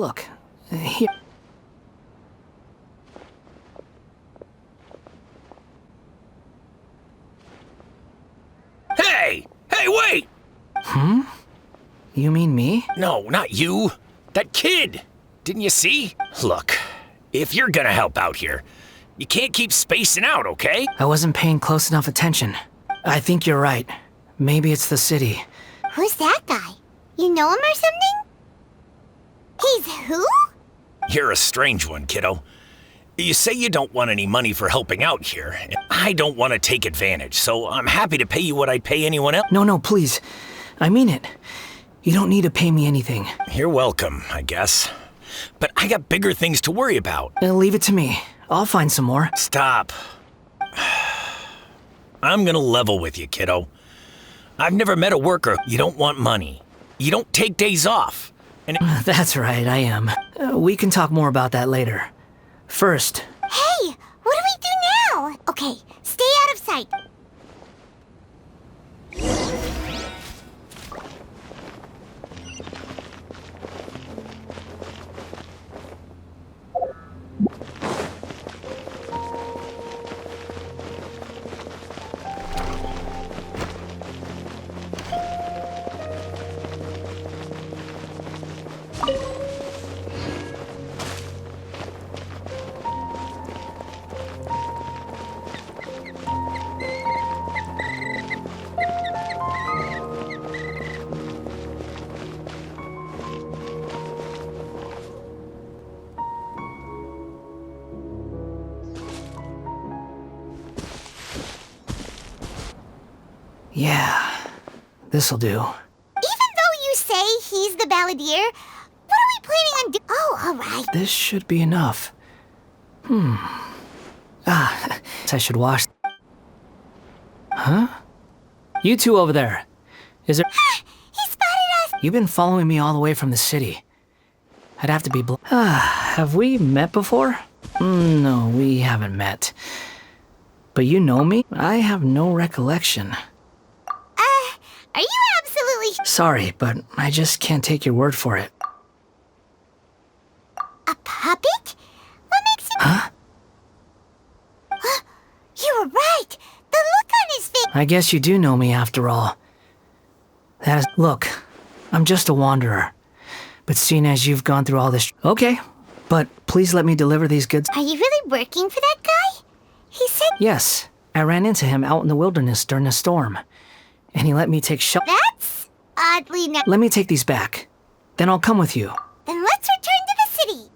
look. Here. Hey! Hey, wait! You mean me? No, not you. That kid! Didn't you see? Look, if you're gonna help out here, you can't keep spacing out, okay? I wasn't paying close enough attention. I think you're right. Maybe it's the city. Who's that guy? You know him or something? He's who? You're a strange one, kiddo. You say you don't want any money for helping out here, and I don't want to take advantage, so I'm happy to pay you what I'd pay anyone else. No, please. I mean it. You don't need to pay me anything. You're welcome, I guess. But I got bigger things to worry about. Leave it to me. I'll find some more. Stop. I'm gonna level with you, kiddo. I've never met a worker. You don't want money. You don't take days off. And That's right, I am. We can talk more about that later. First... Hey, what do we do now? Okay, stay out of sight. Yeah, this'll do. Even though you say he's the balladeer, what are we planning on doing? Oh, alright. This should be enough. I should wash... Huh? You two over there. Is there... He spotted us! You've been following me all the way from the city. I'd have to be have we met before? No, we haven't met. But you know me? I have no recollection. Are you absolutely... Sorry, but I just can't take your word for it. A puppet? What makes you... Huh? You were right! The look on his face... I guess you do know me after all. Look, I'm just a wanderer. But seeing as you've gone through all this... Okay, but please let me deliver these goods. Are you really working for that guy? He said... Yes, I ran into him out in the wilderness during a storm. And he let me take That's oddly not... Let me take these back. Then I'll come with you. Then let's return to the city.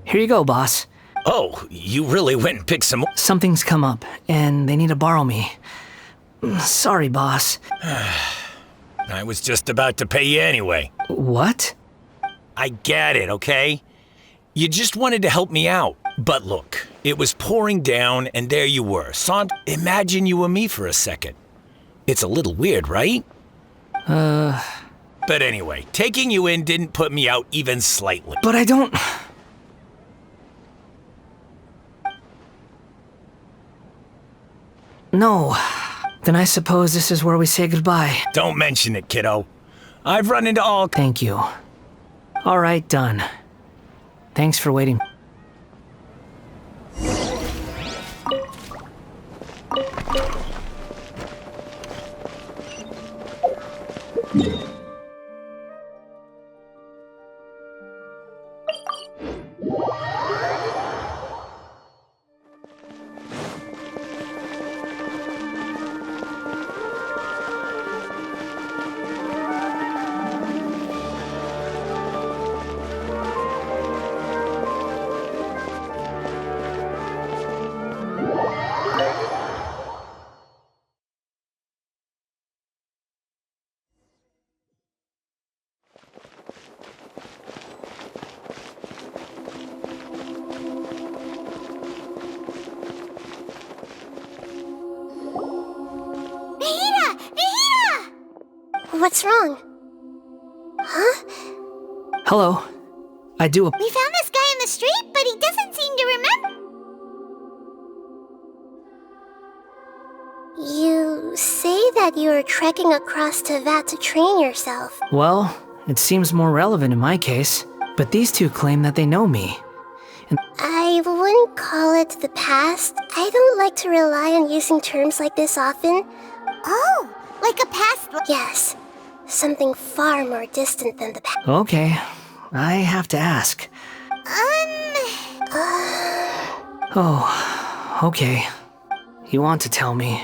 Here you go, boss. oh, you really went and picked some more? Something's come up, and they need to borrow me. Sorry, boss. I was just about to pay you anyway. What? I get it, okay? You just wanted to help me out. But look, it was pouring down and there you were. Imagine you were me for a second. It's a little weird, right? But anyway, taking you in didn't put me out even slightly. But I don't... No. Then I suppose this is where we say goodbye. Don't mention it, kiddo. I've run into all... Thank you. All right, done. Thanks for waiting. What's wrong? Huh? Hello. I do. We found this guy in the street, but he doesn't seem to remember. You say that you are trekking across Teyvat to train yourself. Well, it seems more relevant in my case. But these two claim that they know me. I wouldn't call it the past. I don't like to rely on using terms like this often. Oh, like a past... Yes, something far more distant than the past. Okay, I have to ask. Oh, okay. You want to tell me,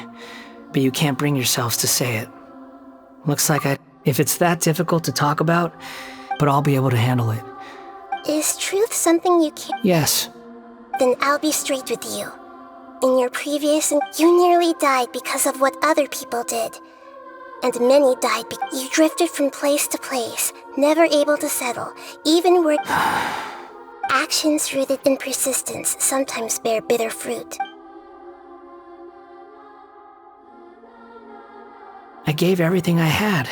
but you can't bring yourselves to say it. Looks like if it's that difficult to talk about, but I'll be able to handle it. Is truth something you can't... Yes. Then I'll be straight with you. In your previous... You nearly died because of what other people did. And many died because you drifted from place to place, never able to settle, even where... Actions rooted in persistence sometimes bear bitter fruit. I gave everything I had.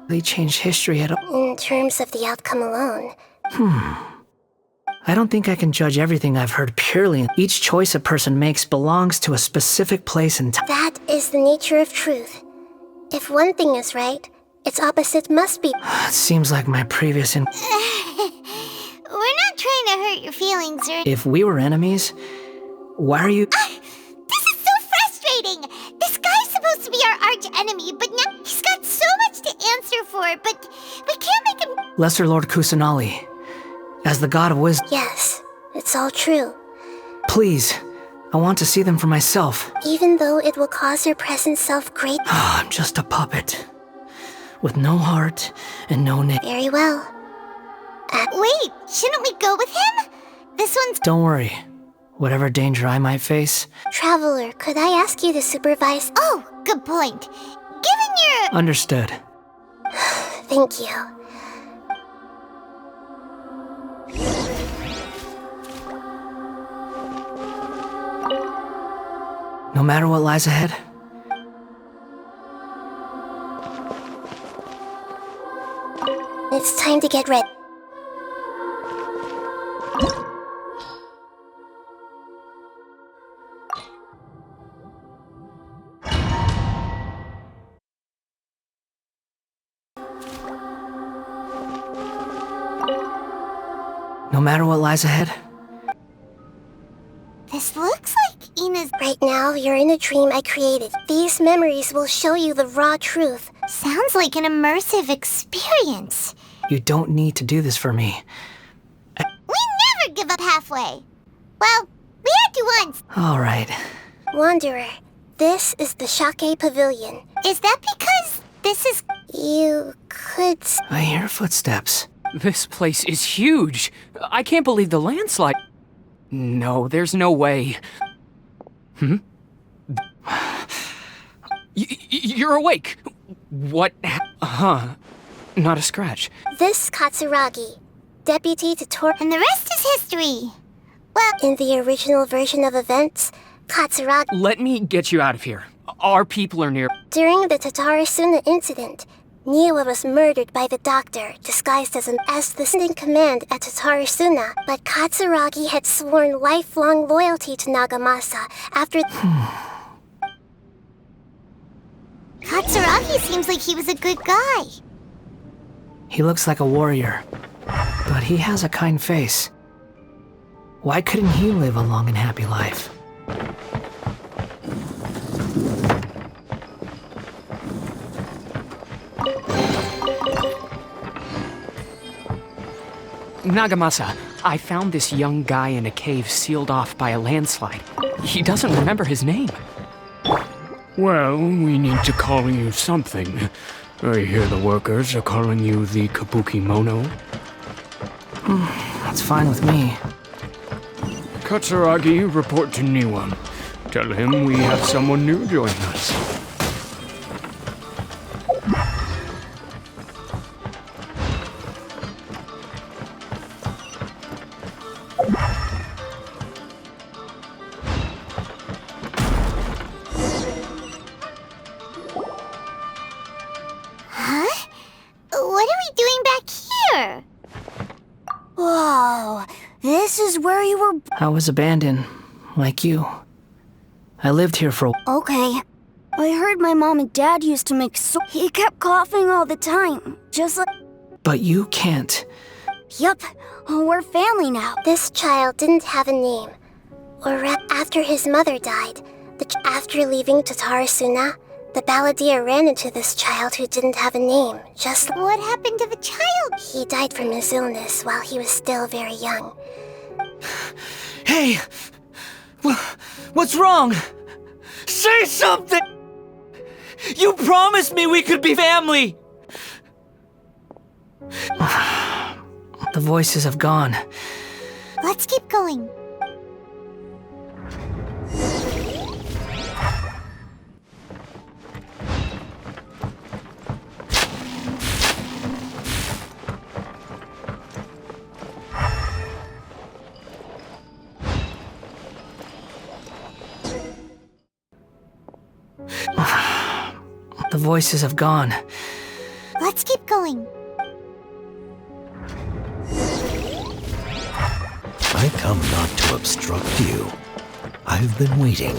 They changed history at all. In terms of the outcome alone... I don't think I can judge everything I've heard purely. Each choice a person makes belongs to a specific place and time. That is the nature of truth. If one thing is right, its opposite must be... It seems like my previous... We're not trying to hurt your feelings or... If we were enemies, why are you... This is so frustrating! This guy's supposed to be our arch enemy, but now he's got so much to answer for, but we can't make him... Lesser Lord Kusanali, as the god of wisdom... Yes, it's all true. Please, I want to see them for myself. Even though it will cause your present self great... I'm just a puppet, with no heart and no name. Very well. Wait, shouldn't we go with him? This one's... Don't worry. Whatever danger I might face... Traveler, could I ask you to supervise... Oh, good point. Given your... Understood. Thank you. No matter what lies ahead, It's time to get ready. no matter what lies ahead, This looks like Ina's... Right now, you're in a dream I created. These memories will show you the raw truth. Sounds like an immersive experience. you don't need to do this for me. We never give up halfway. Well, we had to once. All right. Wanderer, this is the Shake Pavilion. Is that because this is... You could... I hear footsteps. This place is huge. I can't believe the landslide. No, there's no way. You're awake. What? Huh. Not a scratch. This Katsuragi, deputy to Tor... And the rest is history. Well, In the original version of events, Katsuragi... Let me get you out of here. Our people are near. During the Tatarasuna incident, Niwa was murdered by the doctor, disguised as the second-in-command at Tatarasuna. But Katsuragi had sworn lifelong loyalty to Nagamasa after... Katsuragi seems like he was a good guy. He looks like a warrior, but he has a kind face. Why couldn't he live a long and happy life? Nagamasa, I found this young guy in a cave sealed off by a landslide. He doesn't remember his name. Well, we need to call you something. I hear the workers are calling you the Kabuki Mono. That's fine with me. Katsuragi, report to Niwa. Tell him we have someone new join us. what are we doing back here? Whoa, this is where you were... I was abandoned, like you. I lived here for Okay. I heard my mom and dad used to make He kept coughing all the time, just like... But you can't. Yup, we're family now. This child didn't have a name. After his mother died, after leaving Tatarasuna, the balladeer ran into this child who didn't have a name, just... What happened to the child? He died from his illness while he was still very young. Hey! What's wrong? Say something! You promised me we could be family! The voices have gone. Let's keep going. The voices have gone. Let's keep going. I come not to obstruct you. I've been waiting.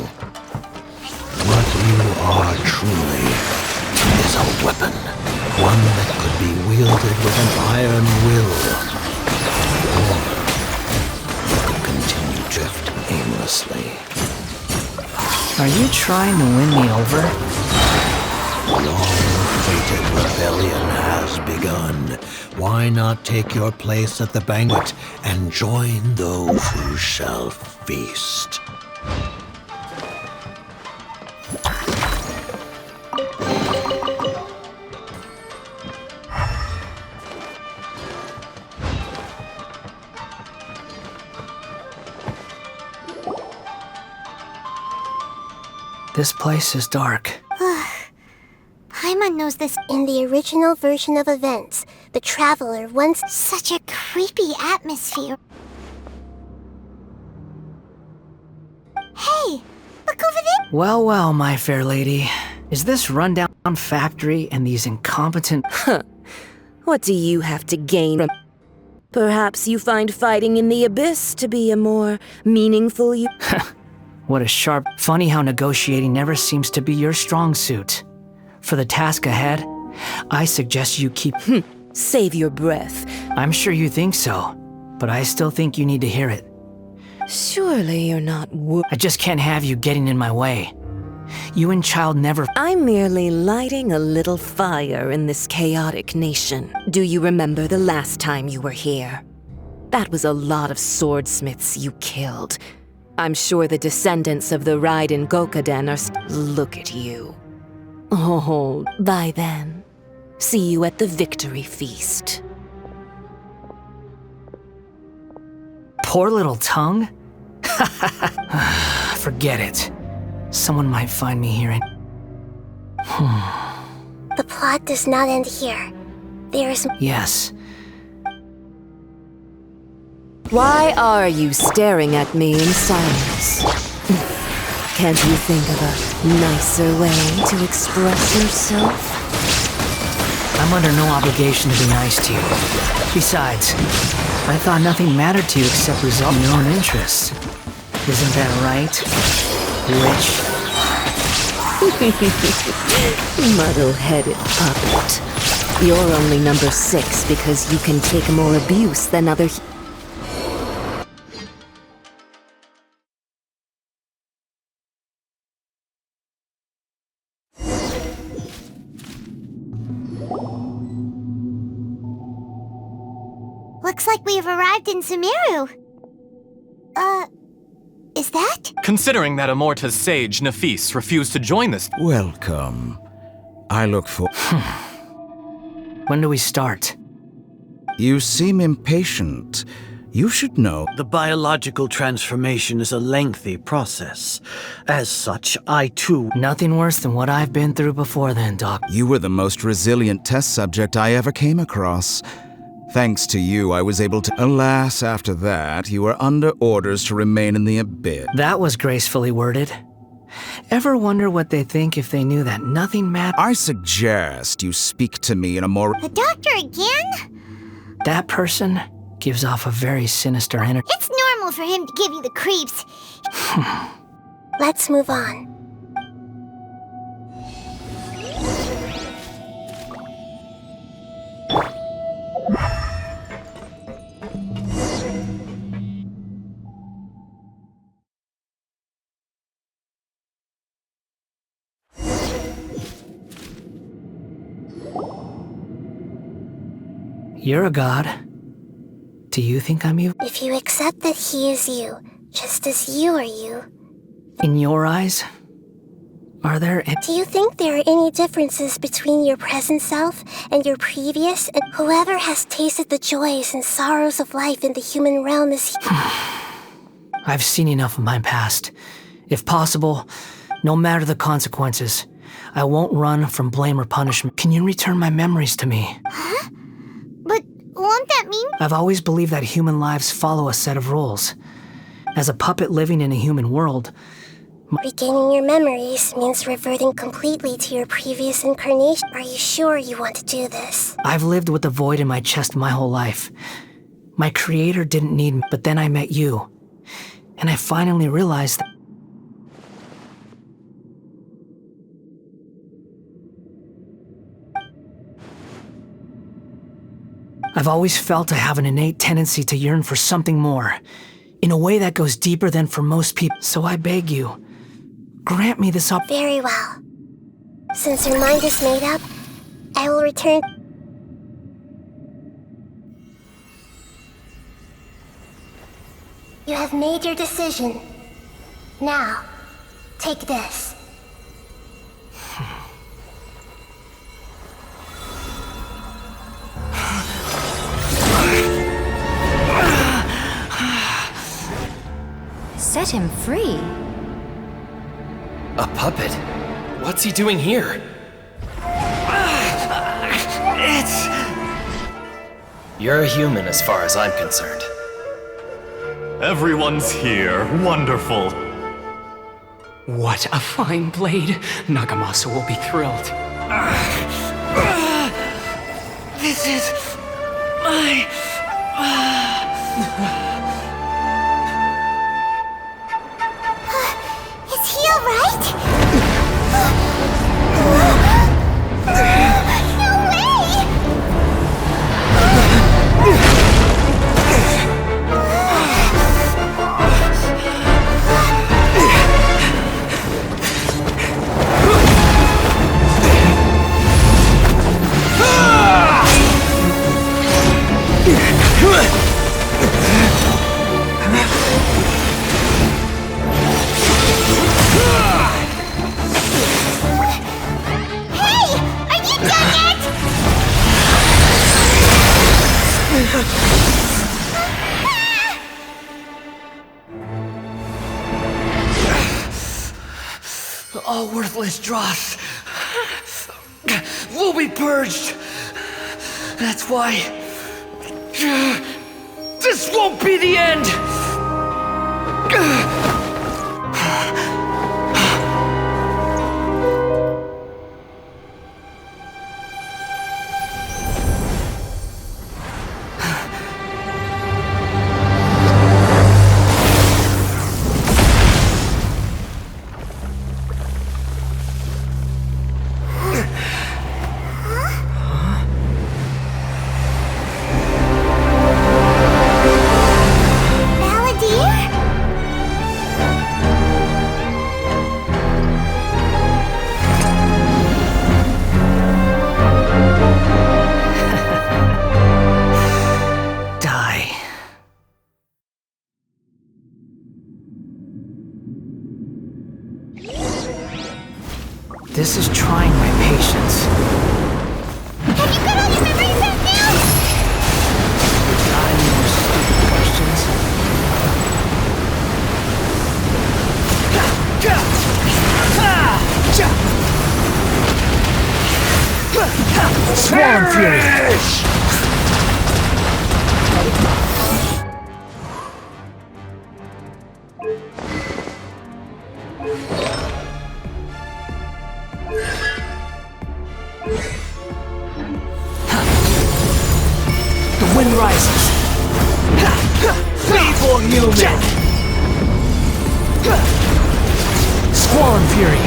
What you are truly is a weapon. One that could be wielded with an iron will. Or you could continue drifting aimlessly. Are you trying to win me over? Long-fated rebellion has begun. Why not take your place at the banquet and join those who shall feast? This place is dark. Paimon knows this. In the original version of events, the Traveler once... Such a creepy atmosphere. Hey, look over there. Well, well, my fair lady. Is this rundown factory and these incompetent... What do you have to gain from... Perhaps you find fighting in the abyss to be a more meaningful... What a sharp... Funny how negotiating never seems to be your strong suit. For the task ahead, I suggest you keep... Save your breath. I'm sure you think so, but I still think you need to hear it. Surely you're not I just can't have you getting in my way. You and Child never... I'm merely lighting a little fire in this chaotic nation. Do you remember the last time you were here? That was a lot of swordsmiths you killed. I'm sure the descendants of the Raiden Gokaden are... Look at you. Oh, bye then. See you at the victory feast. Poor little tongue? Forget it. Someone might find me here and... The plot does not end here. There's... Yes. Why are you staring at me in silence? Can't you think of a nicer way to express yourself? I'm under no obligation to be nice to you. Besides, I thought nothing mattered to you except resolving your own interests. Isn't that right, witch? Muddle-headed puppet. You're only number 6 because you can take more abuse than other... Looks like we've arrived in Sumeru. Is that? Considering that Amorta's sage, Nafis, refused to join this... Welcome. I look for... When do we start? You seem impatient. You should know... The biological transformation is a lengthy process. As such, I too... Nothing worse than what I've been through before then, Doc. You were the most resilient test subject I ever came across. Thanks to you, I was able to... Alas, after that, you were under orders to remain in the abyss. That was gracefully worded. Ever wonder what they think if they knew that nothing matters? I suggest you speak to me in a more... The doctor again? That person gives off a very sinister energy. It's normal for him to give you the creeps. Let's move on. You're a god. Do you think I'm evil? If you accept that he is you, just as you are you... In your eyes, are there any... Do you think there are any differences between your present self and your previous? And whoever has tasted the joys and sorrows of life in the human realm is... I've seen enough of my past. If possible, no matter the consequences, I won't run from blame or punishment. Can you return my memories to me? Huh? But won't that mean... I've always believed that human lives follow a set of rules. As a puppet living in a human world... Regaining your memories means reverting completely to your previous incarnation. Are you sure you want to do this? I've lived with a void in my chest my whole life. My creator didn't need me, but then I met you. And I finally realized that... I've always felt I have an innate tendency to yearn for something more, in a way that goes deeper than for most people. So I beg you, grant me this opportunity. Very well. Since your mind is made up, I will return. You have made your decision. Now, take this. Set him free. A puppet? What's he doing here? You're a human as far as I'm concerned. Everyone's here. Wonderful. What a fine blade. Nagamasa will be thrilled. This is my... Is he alright? No way! All worthless dross will be purged. That's why this won't be the end. This is trying my patience. Have you got all your memories back now? Got any more stupid questions? Swarm Fury! wind rises. Feeble human! Squall and fury.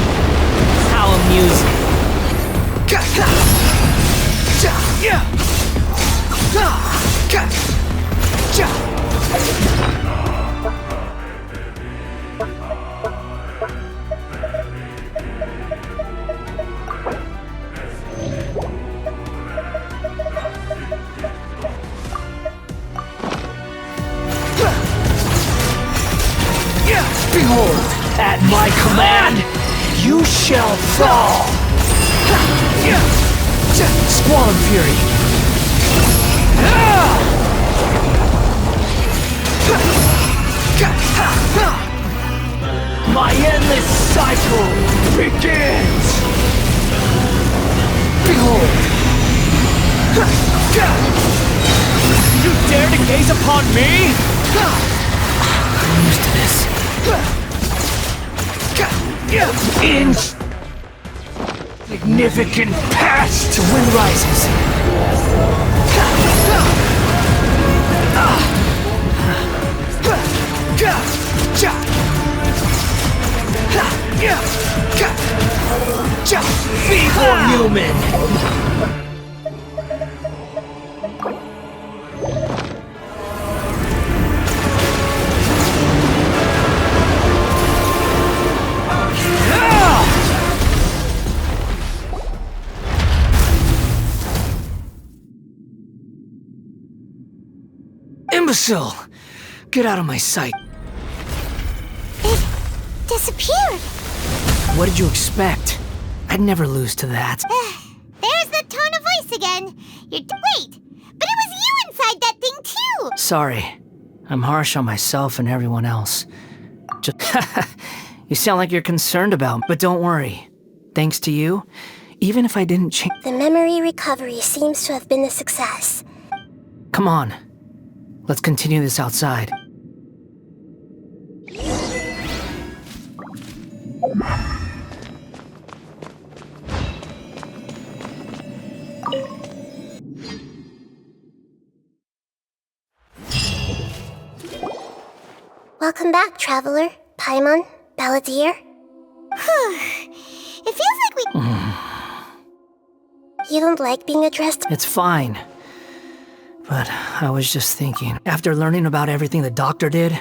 How amusing. Behold, at my command, you shall fall! Squall and fury. My endless cycle begins! Behold! You dare to gaze upon me? I'm used to this. Insignificant past! The wind rises. Feeble human! Imbecile! Get out of my sight. It disappeared. What did you expect? I'd never lose to that. There's the tone of voice again. Wait, but it was you inside that thing too! Sorry. I'm harsh on myself and everyone else. Just you sound like you're concerned about me, but don't worry. Thanks to you, even if I didn't change... The memory recovery seems to have been a success. Come on. Let's continue this outside. Welcome back, Traveler, Paimon, Balladeer. It feels like we... You don't like being addressed? It's fine. But I was just thinking, after learning about everything the doctor did,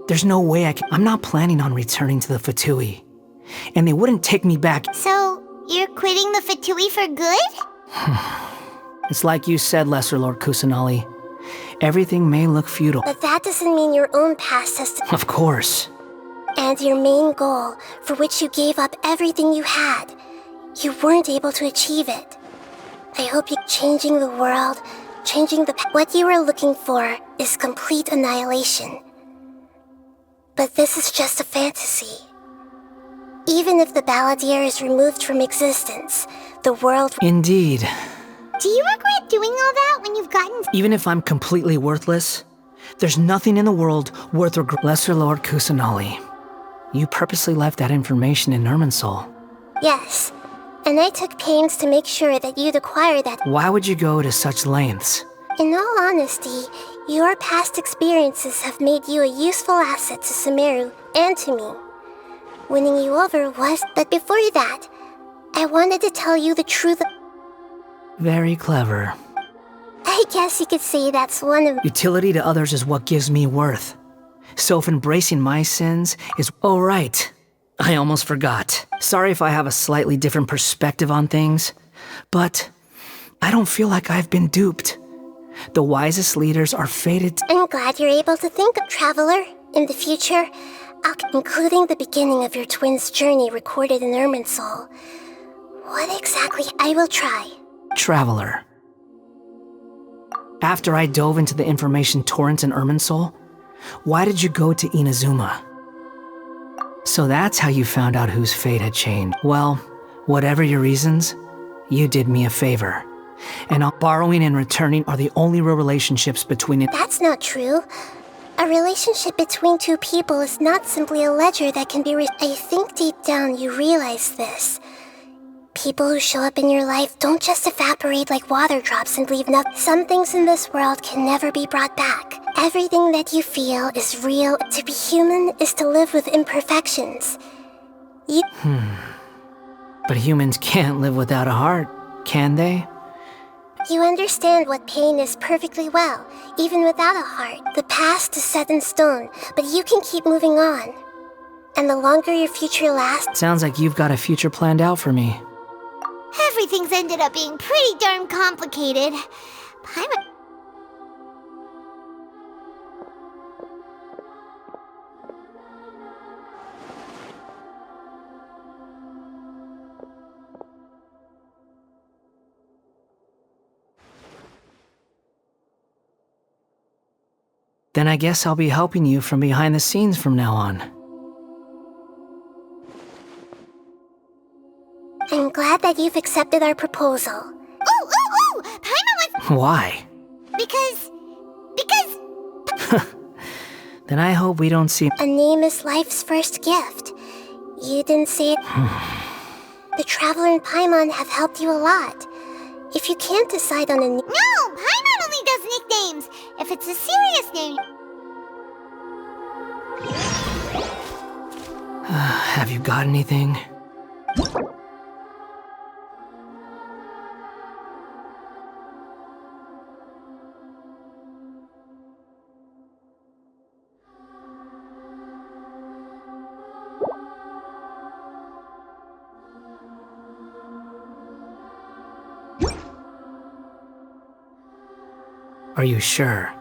there's no way I'm not planning on returning to the Fatui. And they wouldn't take me back. So, you're quitting the Fatui for good? It's like you said, Lesser Lord Kusanali. Everything may look futile. But that doesn't mean your own past has to... Of course. And your main goal, for which you gave up everything you had, you weren't able to achieve it. I hope you're changing the world, changing the... What you were looking for is complete annihilation. But this is just a fantasy. Even if the Balladeer is removed from existence, the world... Indeed. Do you regret doing all that when you've gotten... Even if I'm completely worthless, there's nothing in the world worth regret. Lesser Lord Kusanali, you purposely left that information in Irminsul. Yes, and I took pains to make sure that you'd acquire that... Why would you go to such lengths? In all honesty, your past experiences have made you a useful asset to Sumeru and to me. Winning you over was... But before that, I wanted to tell you the truth... Very clever. I guess you could say that's one of... Utility to others is what gives me worth. So if embracing my sins is... Oh, right. I almost forgot. Sorry if I have a slightly different perspective on things, but I don't feel like I've been duped. The wisest leaders are fated... I'm glad you're able to think of Traveler. In the future, including the beginning of your twins' journey recorded in Irminsul. What exactly... I will try. Traveler. After I dove into the information torrents in Irminsul, why did you go to Inazuma? So that's how you found out whose fate had changed. Well, whatever your reasons, you did me a favor. And borrowing and returning are the only real relationships between it. That's not true. A relationship between two people is not simply a ledger that can be I think deep down you realize this. people who show up in your life don't just evaporate like water drops and leave nothing. Some things in this world can never be brought back. Everything that you feel is real. To be human is to live with imperfections. But humans can't live without a heart, can they? You understand what pain is perfectly well, even without a heart. The past is set in stone, but you can keep moving on. And the longer your future lasts... Sounds like you've got a future planned out for me. Everything's ended up being pretty darn complicated. Then I guess I'll be helping you from behind the scenes from now on. I'm glad that you've accepted our proposal. Ooh! Paimon wants... Why? Because... Then I hope we don't see... A name is life's first gift. You didn't say it... The Traveler and Paimon have helped you a lot. If you can't decide on a name... No! Paimon only does nicknames! If it's a serious name... Have you got anything? Are you sure?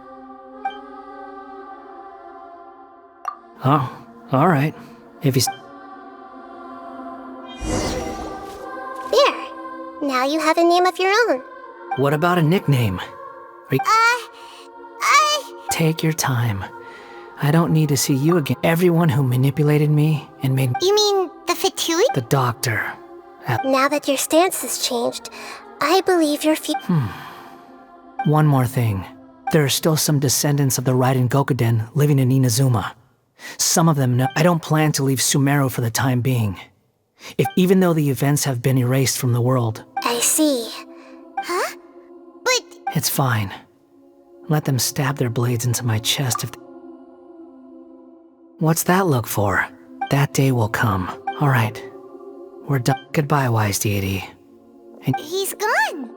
Oh, all right. If you... There. Now you have a name of your own. What about a nickname? Are you... Take your time. I don't need to see you again. Everyone who manipulated me and made... You mean the Fatui? The doctor. Now that your stance has changed, I believe your One more thing. There are still some descendants of the Raiden Gokuden living in Inazuma. Some of them know I don't plan to leave Sumeru for the time being. Even though the events have been erased from the world. I see. Huh? But... It's fine. Let them stab their blades into my chest if... What's that look for? That day will come. Alright. We're done. Goodbye, wise deity. And he's gone.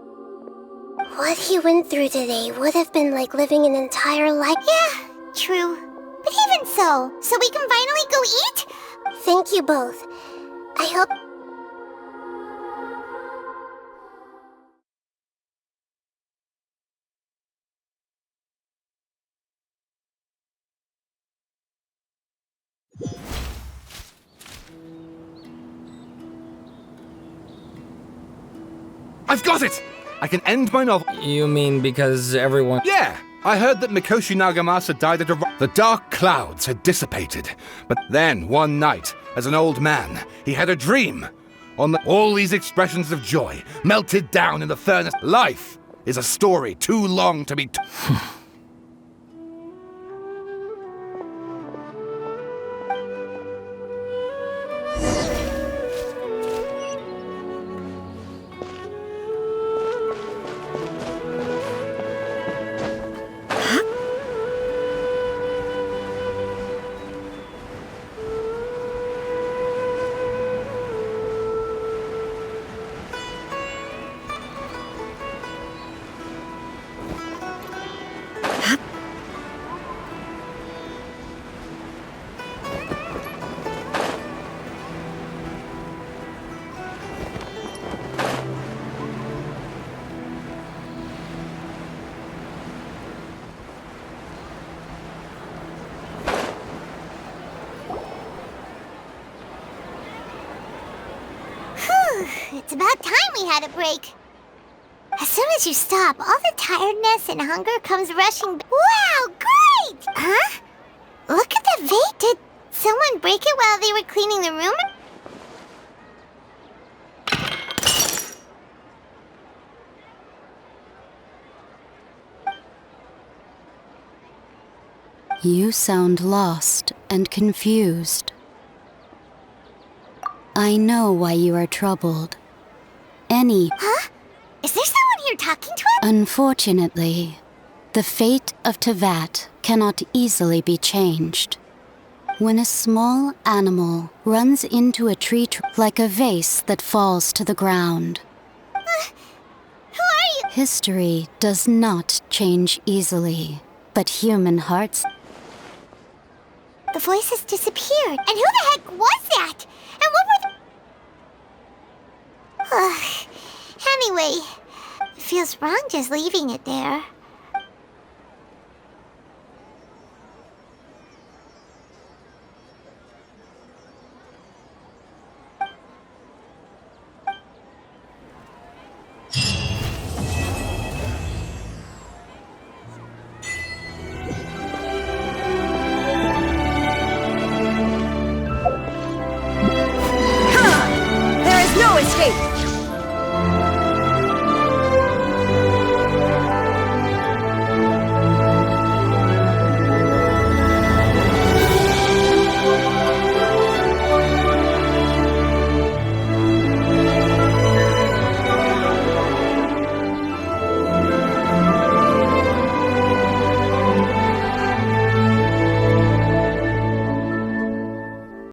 What he went through today would have been like living an entire life. Yeah, true. But even so we can finally go eat? Thank you both. I hope... I've got it! I can end my novel. You mean because everyone... Yeah! I heard that Mikoshi Nagamasa died at a... The dark clouds had dissipated. But then, one night, as an old man, he had a dream. All these expressions of joy melted down in the furnace. Life is a story too long to be... It's about time we had a break. As soon as you stop, all the tiredness and hunger comes rushing. Wow, great! Huh? Look at the vase. Did someone break it while they were cleaning the room? You sound lost and confused. I know why you are troubled. any... Huh? Is there someone here talking to us? Unfortunately, the fate of Tevat cannot easily be changed. When a small animal runs into a tree like a vase that falls to the ground. Who are you? History does not change easily, but human hearts... The voices disappeared. And who the heck was that? And what were the... Anyway, it feels wrong just leaving it there.